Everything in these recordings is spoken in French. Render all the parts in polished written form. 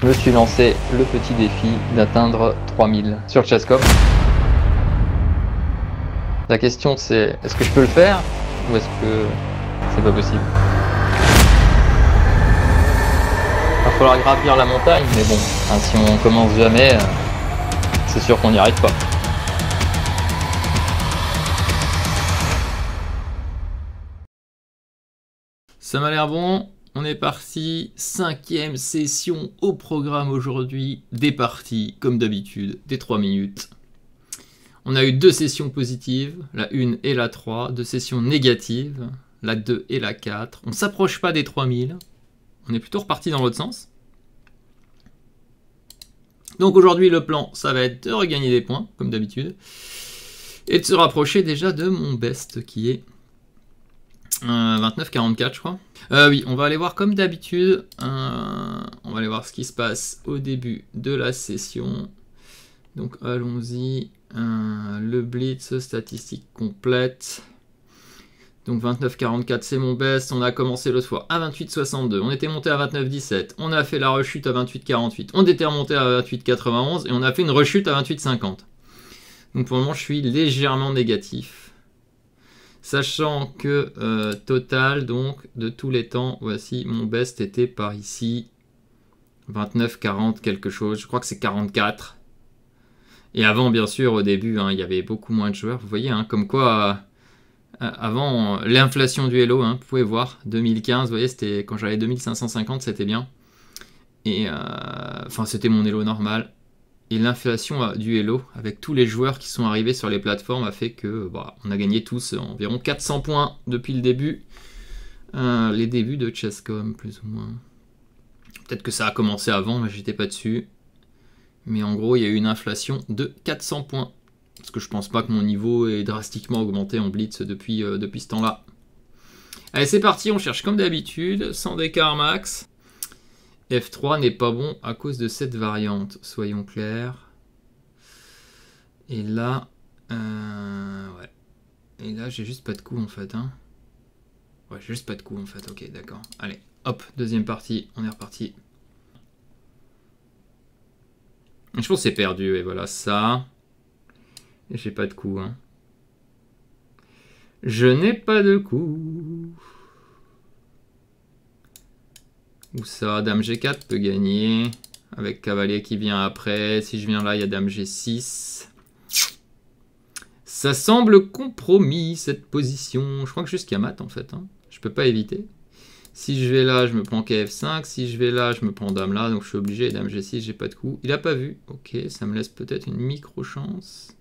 Je me suis lancé le petit défi d'atteindre 3000 sur Chess.com. La question c'est, est-ce que je peux le faire ou est-ce que c'est pas possible? Il va falloir gravir la montagne, mais bon, hein, si on commence jamais, c'est sûr qu'on n'y arrive pas. Ça m'a l'air bon. On est parti, 5e session au programme aujourd'hui, des parties comme d'habitude, des 3 minutes. On a eu 2 sessions positives, la 1 et la 3, 2 sessions négatives, la 2 et la 4. On ne s'approche pas des 3000, on est plutôt reparti dans l'autre sens. Donc aujourd'hui le plan, ça va être de regagner des points, comme d'habitude, et de se rapprocher déjà de mon best qui est 29,44 je crois. Oui, on va aller voir comme d'habitude, on va aller voir ce qui se passe au début de la session. Donc allons-y, le blitz, statistique complète. Donc 29,44 c'est mon best, on a commencé l'autre fois à 28,62, on était monté à 29,17, on a fait la rechute à 28,48, on était remonté à 28,91 et on a fait une rechute à 28,50. Donc pour le moment je suis légèrement négatif. Sachant que total, donc, de tous les temps, voici, mon best était par ici, 29, 40, quelque chose, je crois que c'est 44. Et avant, bien sûr, au début, hein, il y avait beaucoup moins de joueurs, vous voyez, hein, comme quoi, avant, l'inflation du Hello, hein, vous pouvez voir, 2015, vous voyez, c'était quand j'avais 2550, c'était bien. Et, enfin, c'était mon Hello normal. Et l'inflation du Hello, avec tous les joueurs qui sont arrivés sur les plateformes, a fait que on a gagné tous environ 400 points depuis le début. Les débuts de Chess.com, plus ou moins. Peut-être que ça a commencé avant, mais j'étais pas dessus. Mais en gros, il y a eu une inflation de 400 points. Parce que je pense pas que mon niveau ait drastiquement augmenté en blitz depuis ce temps-là. Allez, c'est parti, on cherche comme d'habitude, sans d'écart max. F3 n'est pas bon à cause de cette variante, soyons clairs. Et là, ouais. Et là, j'ai juste pas de coup en fait. Hein. Ouais, j'ai juste pas de coup en fait. Ok, d'accord. Allez, hop, deuxième partie, on est reparti. Je pense que c'est perdu, et voilà ça. Et j'ai pas de coup. Hein. Je n'ai pas de coup. Où ça, dame G4 peut gagner. Avec cavalier qui vient après. Si je viens là, il y a dame G6. Ça semble compromis, cette position. Je crois que jusqu'à mat, en fait. Hein. Je peux pas éviter. Si je vais là, je me prends KF5. Si je vais là, je me prends dame là. Donc je suis obligé. Dame G6, j'ai pas de coup. Il a pas vu. Ok, ça me laisse peut-être une micro-chance.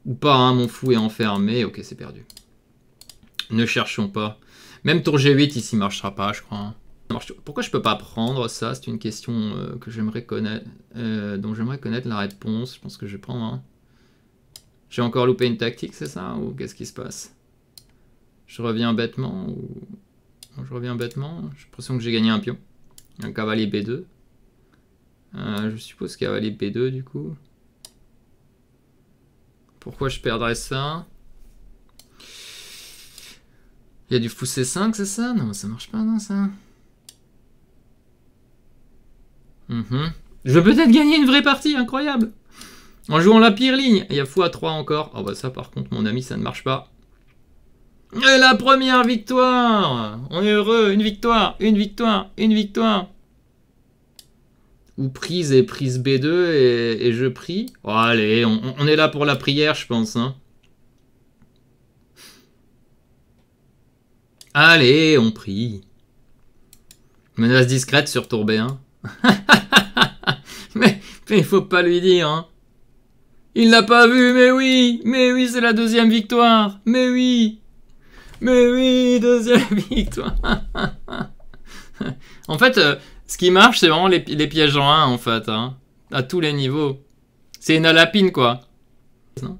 Ou pas, hein, mon fou est enfermé. Ok, c'est perdu. Ne cherchons pas. Même tour G8, ici, marchera pas, je crois. Hein. Pourquoi je peux pas prendre ça? C'est une question que j'aimerais connaître, dont j'aimerais connaître la réponse. Je pense que je vais prendre. Hein. J'ai encore loupé une tactique, c'est ça? Ou qu'est-ce qui se passe? Je reviens bêtement ou... Je reviens bêtement. J'ai l'impression que j'ai gagné un pion. Un cavalier B2. Je suppose cavalier B2 du coup. Pourquoi je perdrais ça? Il y a du fou C5, c'est ça? Non, ça marche pas, non, ça. Je vais peut-être gagner une vraie partie, incroyable. En jouant la pire ligne. Il y a fou à 3 encore. Oh bah ça, par contre, mon ami, ça ne marche pas. Et la première victoire! On est heureux, une victoire, une victoire, une victoire. Ou prise et prise B2 et je prie. Oh, allez, on est là pour la prière, je pense. Hein. Allez, on prie. Menace discrète sur tour B1. mais il faut pas lui dire. Hein. Il l'a pas vu, mais oui, c'est la deuxième victoire. Mais oui, deuxième victoire. En fait, ce qui marche, c'est vraiment les pièges en 1, en fait, hein, à tous les niveaux. C'est une lapine, quoi. Non,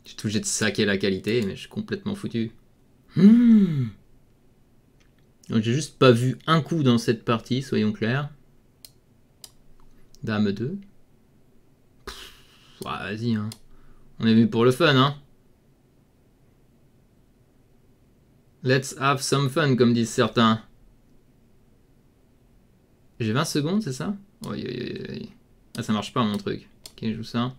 je suis obligé de saquer la qualité, mais je suis complètement foutu. J'ai juste pas vu un coup dans cette partie, soyons clairs. Dame 2. Ouais, vas-y, hein. On est venu pour le fun, hein. Let's have some fun, comme disent certains. J'ai 20 secondes, c'est ça? Ah, ça marche pas mon truc. Ok, je joue ça.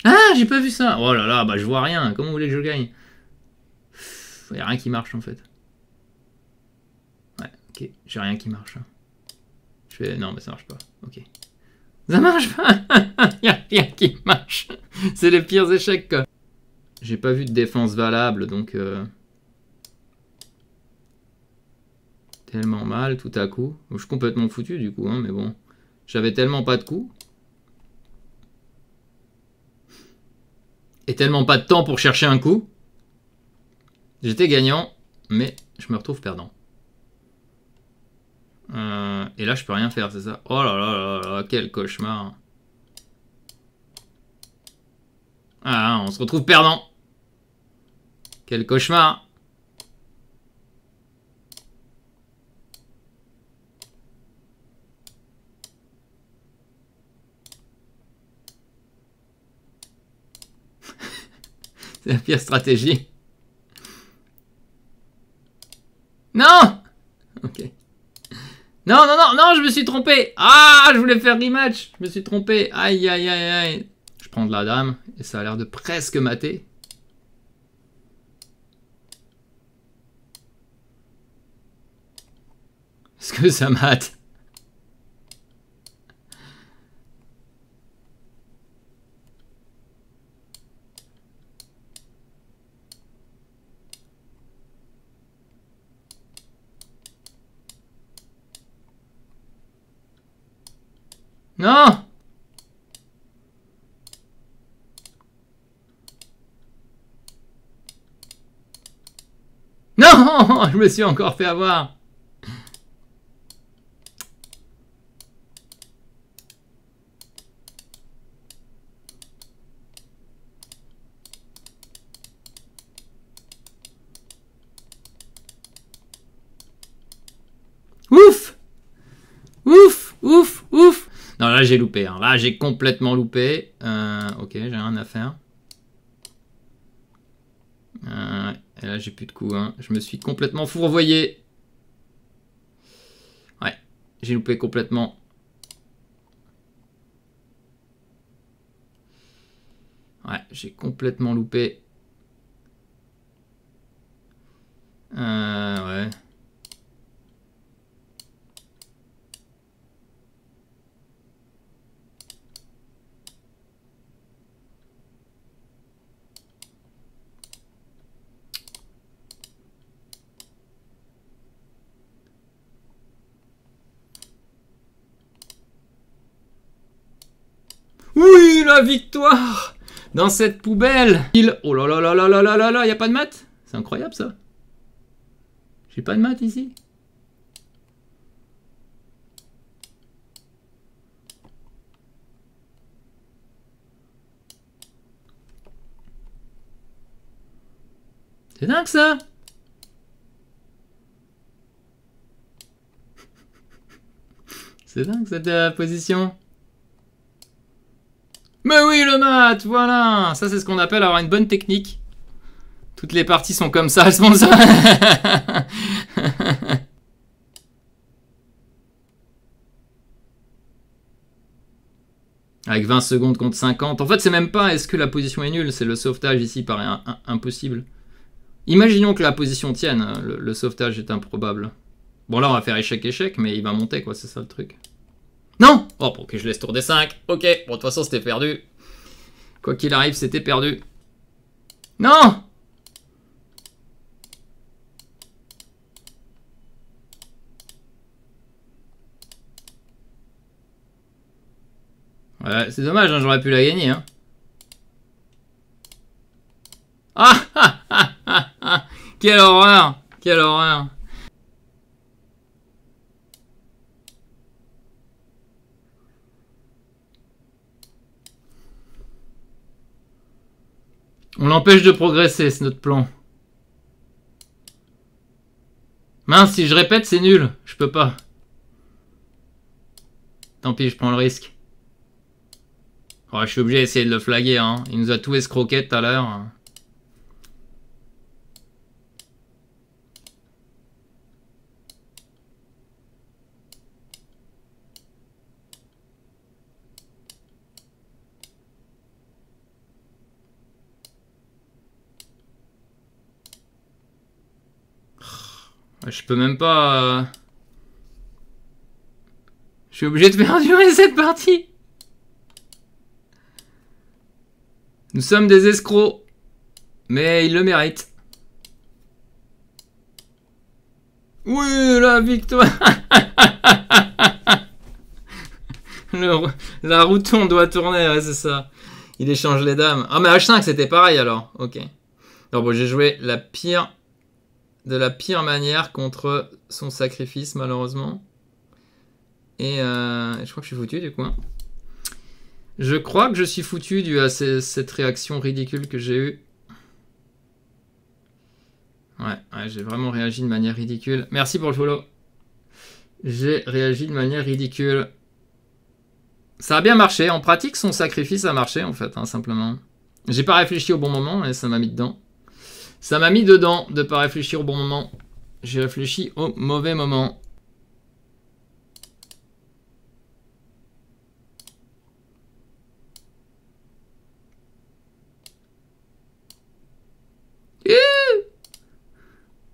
Ah, j'ai pas vu ça. Oh là là, bah je vois rien. Comment vous voulez que je gagne? Y a rien qui marche en fait. Ouais, ok, j'ai rien qui marche. Je fais... Non, mais ça marche pas. Ok. Ça marche pas. Y a rien qui marche. C'est les pires échecs, quoi. J'ai pas vu de défense valable, donc... Tellement mal, tout à coup. Je suis complètement foutu, du coup, hein, mais bon. J'avais tellement pas de coups. Et tellement pas de temps pour chercher un coup. J'étais gagnant, mais je me retrouve perdant. Et là, je peux rien faire, c'est ça? Oh là là là là, quel cauchemar. Ah, on se retrouve perdant. Quel cauchemar. C'est la pire stratégie. Non! Ok. Non, non, non, non, je me suis trompé. Ah, je voulais faire rematch. Je me suis trompé. Aïe, aïe, aïe, aïe. Je prends de la dame et ça a l'air de presque mater. Est-ce que ça mate? Non! Non! Je me suis encore fait avoir. Ouf! Ouf! Ouf! Ouf! Non, là j'ai loupé. Hein. Là j'ai complètement loupé. Ok, j'ai rien à faire. Et là j'ai plus de coups. Hein. Je me suis complètement fourvoyé. Ouais, j'ai loupé complètement. Ouais, j'ai complètement loupé. Ouais. Oui, la victoire dans cette poubelle. Oh là là là là là là là là, y a pas de maths? C'est incroyable ça. J'ai pas de maths ici. C'est dingue ça. C'est dingue cette position. Mais oui, le mat, voilà. Ça, c'est ce qu'on appelle avoir une bonne technique. Toutes les parties sont comme ça, elles sont ça. Avec 20 secondes contre 50. En fait, c'est même pas est-ce que la position est nulle, c'est le sauvetage ici paraît impossible. Imaginons que la position tienne, le sauvetage est improbable. Bon, là, on va faire échec-échec, mais il va monter, quoi, c'est ça le truc. Non! Oh, pour que je laisse tour des 5. Ok, bon, de toute façon, c'était perdu. Quoi qu'il arrive, c'était perdu. Non! Ouais, c'est dommage, hein, j'aurais pu la gagner. Hein. Ah, ah, ah, ah, ah. Quelle horreur! Quelle horreur! On l'empêche de progresser, c'est notre plan. Mince, si je répète, c'est nul. Je peux pas. Tant pis, je prends le risque. Oh, je suis obligé d'essayer de le flaguer. Hein. Il nous a tout escroqué tout à l'heure. Je peux même pas... Je suis obligé de faire durer cette partie. Nous sommes des escrocs. Mais ils le méritent. Oui, la victoire. La roue tourne doit tourner, ouais, c'est ça. Il échange les dames. Ah, mais H5, c'était pareil, alors. Ok. Alors bon, j'ai joué de la pire manière contre son sacrifice, malheureusement. Et je crois que je suis foutu, du coup. Hein. Je crois que je suis foutu dû à cette réaction ridicule que j'ai eue. Ouais, j'ai vraiment réagi de manière ridicule. Merci pour le follow. J'ai réagi de manière ridicule. Ça a bien marché. En pratique, son sacrifice a marché, en fait, hein, simplement. J'ai pas réfléchi au bon moment et ça m'a mis dedans. Ça m'a mis dedans de pas réfléchir au bon moment. J'ai réfléchi au mauvais moment.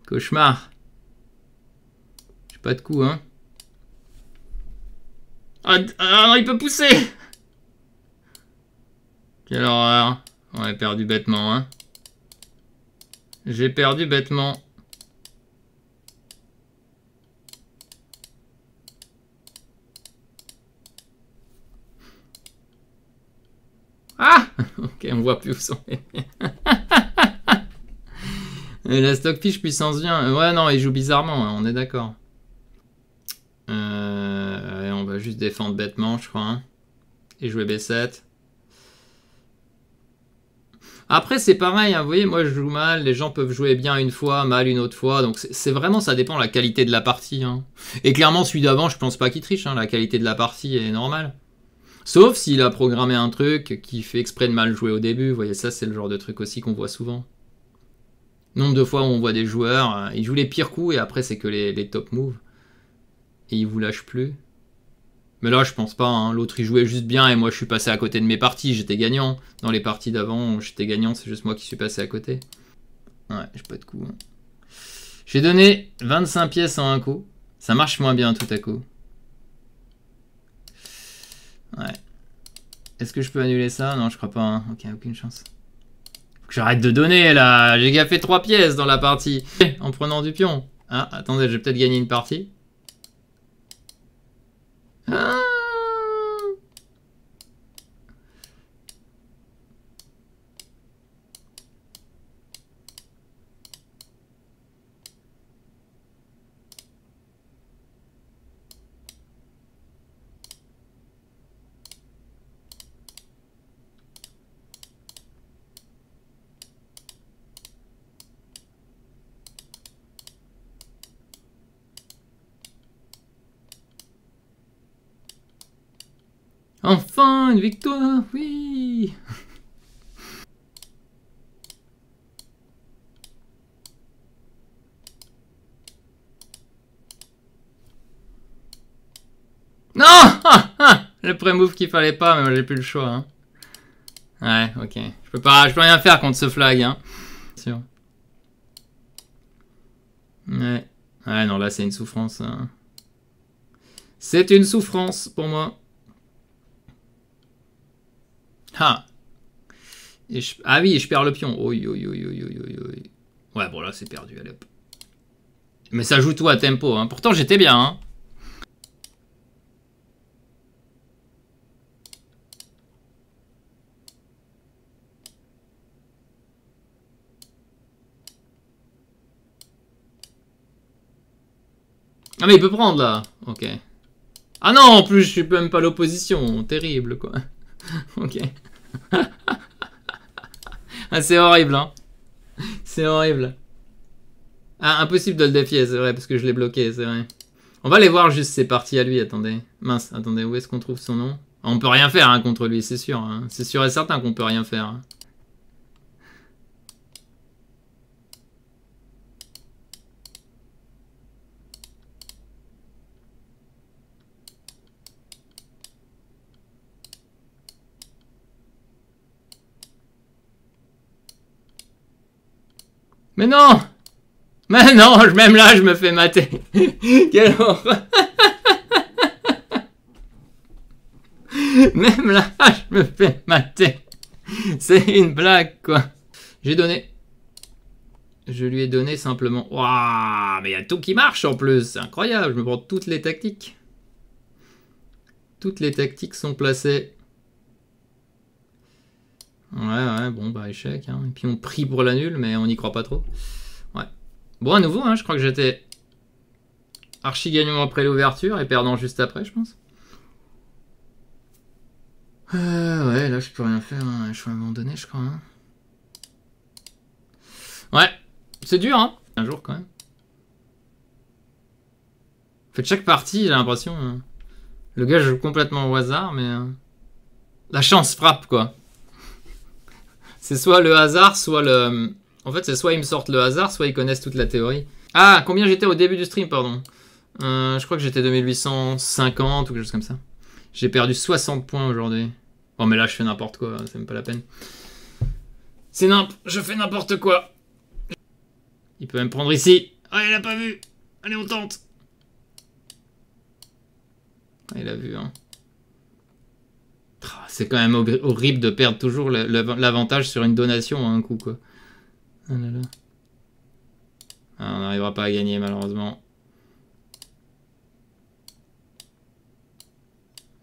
Cauchemar. J'ai pas de coup, hein. Ah non, il peut pousser. Quelle horreur. On a perdu bêtement, hein. J'ai perdu bêtement. Ah. Ok, on voit plus où sont les... Et la Stockfish puissance vient. Ouais, non, il joue bizarrement, hein, on est d'accord. On va juste défendre bêtement, je crois. Hein. Et jouer B7. Après, c'est pareil, hein, vous voyez, moi je joue mal, les gens peuvent jouer bien une fois, mal une autre fois, donc c'est vraiment, ça dépend de la qualité de la partie. Hein. Et clairement, celui d'avant, je pense pas qu'il triche, hein, la qualité de la partie est normale. Sauf s'il a programmé un truc qui fait exprès de mal jouer au début, vous voyez, ça c'est le genre de truc aussi qu'on voit souvent. Nombre de fois où on voit des joueurs, ils jouent les pires coups et après c'est que les top moves. Et ils vous lâchent plus. Mais là, je pense pas. Hein. L'autre, il jouait juste bien et moi, je suis passé à côté de mes parties. J'étais gagnant. Dans les parties d'avant, j'étais gagnant. C'est juste moi qui suis passé à côté. Ouais, j'ai pas de coup. Hein. J'ai donné 25 pièces en un coup. Ça marche moins bien tout à coup. Ouais. Est-ce que je peux annuler ça? Non, je crois pas. Hein. Ok, aucune chance. Faut que j'arrête de donner, là. J'ai gaffé 3 pièces dans la partie. En prenant du pion. Ah, attendez, je vais peut-être gagner une partie. Ah. Enfin, une victoire, oui. Non. Le pré-move qu'il fallait pas, mais moi j'ai plus le choix. Hein. Ouais, ok. Je peux rien faire contre ce flag. Hein. Sûr. Ouais. Ouais, non, là c'est une souffrance. Hein. C'est une souffrance pour moi. Ah. Ah oui, je perds le pion. Oui. Ouais, bon là c'est perdu, allez hop. Mais ça joue tout à tempo. Hein. Pourtant j'étais bien. Hein. Ah mais il peut prendre là. Ok. Ah non, en plus je suis même pas l'opposition. Terrible quoi. Ok. Ah, c'est horrible hein. C'est horrible. Ah, impossible de le défier, c'est vrai, parce que je l'ai bloqué, c'est vrai. On va aller voir juste ses parties à lui, attendez. Mince, attendez, où est-ce qu'on trouve son nom? On peut rien faire hein, contre lui, c'est sûr. Hein. C'est sûr et certain qu'on peut rien faire. Hein. Mais non! Mais non, même là, je me fais mater. Quelle horreur. Même là, je me fais mater. C'est une blague, quoi. J'ai donné. Je lui ai donné simplement. Waouh, mais il y a tout qui marche en plus. C'est incroyable. Je me prends toutes les tactiques. Toutes les tactiques sont placées. Ouais, bon, bah échec. Hein. Et puis on prie pour la nulle, mais on n'y croit pas trop. Ouais. Bon, à nouveau, hein, je crois que j'étais archi gagnant après l'ouverture et perdant juste après, je pense. Ouais, là, je peux rien faire. Hein. Je suis abandonné, je crois. Hein. Ouais, c'est dur, hein. Un jour, quand même. En fait, chaque partie, j'ai l'impression... Hein, le gars joue complètement au hasard, mais... la chance frappe, quoi. C'est soit le hasard, soit le... En fait, c'est soit ils me sortent le hasard, soit ils connaissent toute la théorie. Ah, combien j'étais au début du stream, pardon. Je crois que j'étais 2850 ou quelque chose comme ça. J'ai perdu 60 points aujourd'hui. Bon, mais là, je fais n'importe quoi, c'est même pas la peine. C'est je fais n'importe quoi. Il peut même prendre ici. Ah, il a pas vu. Allez, on tente. Ah, il a vu, hein. C'est quand même horrible de perdre toujours l'avantage sur une donation à un coup, quoi. Ah là là. Ah, on n'arrivera pas à gagner, malheureusement.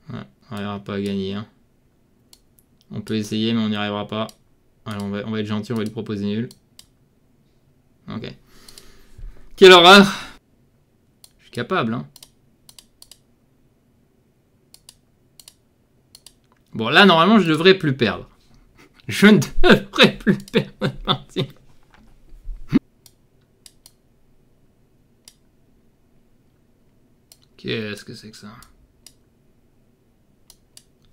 Ouais, on n'arrivera pas à gagner, hein. On peut essayer, mais on n'y arrivera pas. Alors, on va être gentil, on va lui proposer nul. Ok. Quelle horreur! Je suis capable, hein. Bon, là, normalement, je devrais plus perdre. Je ne devrais plus perdre cette partie. Qu'est-ce que c'est que ça?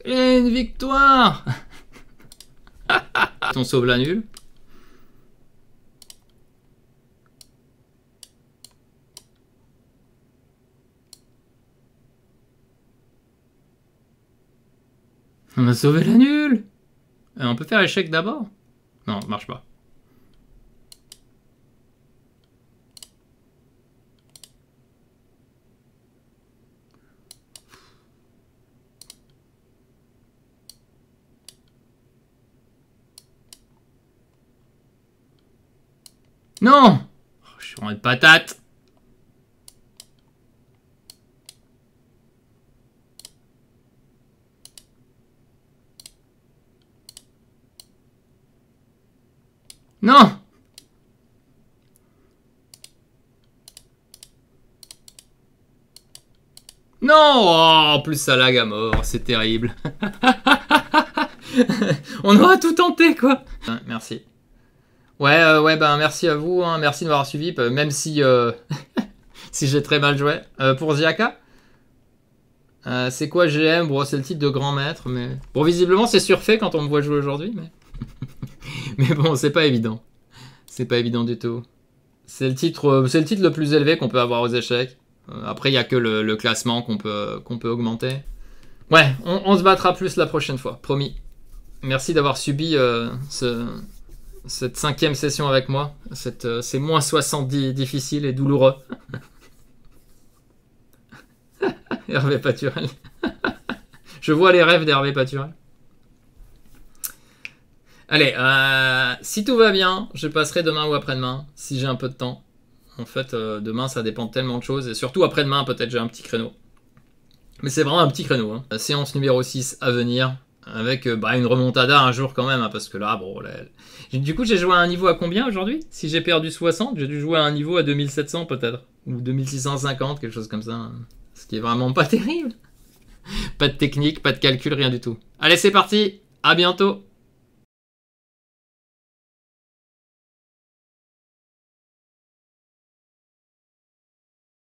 Et une victoire! On sauve la nulle. On a sauvé la nulle. On peut faire échec d'abord? Non, ça marche pas. Non! Oh, je suis en patate. Non! Non! Oh, en plus ça lag à mort, c'est terrible. On aura tout tenté, quoi. Merci. Ouais, ben merci à vous, hein, merci de m'avoir suivi, même si, si j'ai très mal joué. Pour Ziaka, c'est quoi GM? Bon, c'est le titre de grand maître, mais... Bon, visiblement, c'est surfait quand on me voit jouer aujourd'hui, mais... mais bon, c'est pas évident. C'est pas évident du tout. C'est le titre le plus élevé qu'on peut avoir aux échecs. Après, il n'y a que le classement qu'on peut augmenter. Ouais, on se battra plus la prochaine fois, promis. Merci d'avoir subi cette 5e session avec moi. C'est moins 70 difficile et douloureux. Hervé Paturel. Je vois les rêves d'Hervé Paturel. Allez, si tout va bien, je passerai demain ou après-demain, si j'ai un peu de temps. En fait, demain, ça dépend de tellement de choses. Et surtout après-demain, peut-être j'ai un petit créneau. Mais c'est vraiment un petit créneau. Hein. La séance numéro 6 à venir. Avec une remontada un jour quand même. Hein, parce que là, bon... Du coup, j'ai joué à un niveau à combien aujourd'hui? Si j'ai perdu 60, j'ai dû jouer à un niveau à 2700 peut-être. Ou 2650, quelque chose comme ça. Hein. Ce qui est vraiment pas terrible. Pas de technique, pas de calcul, rien du tout. Allez, c'est parti. À bientôt.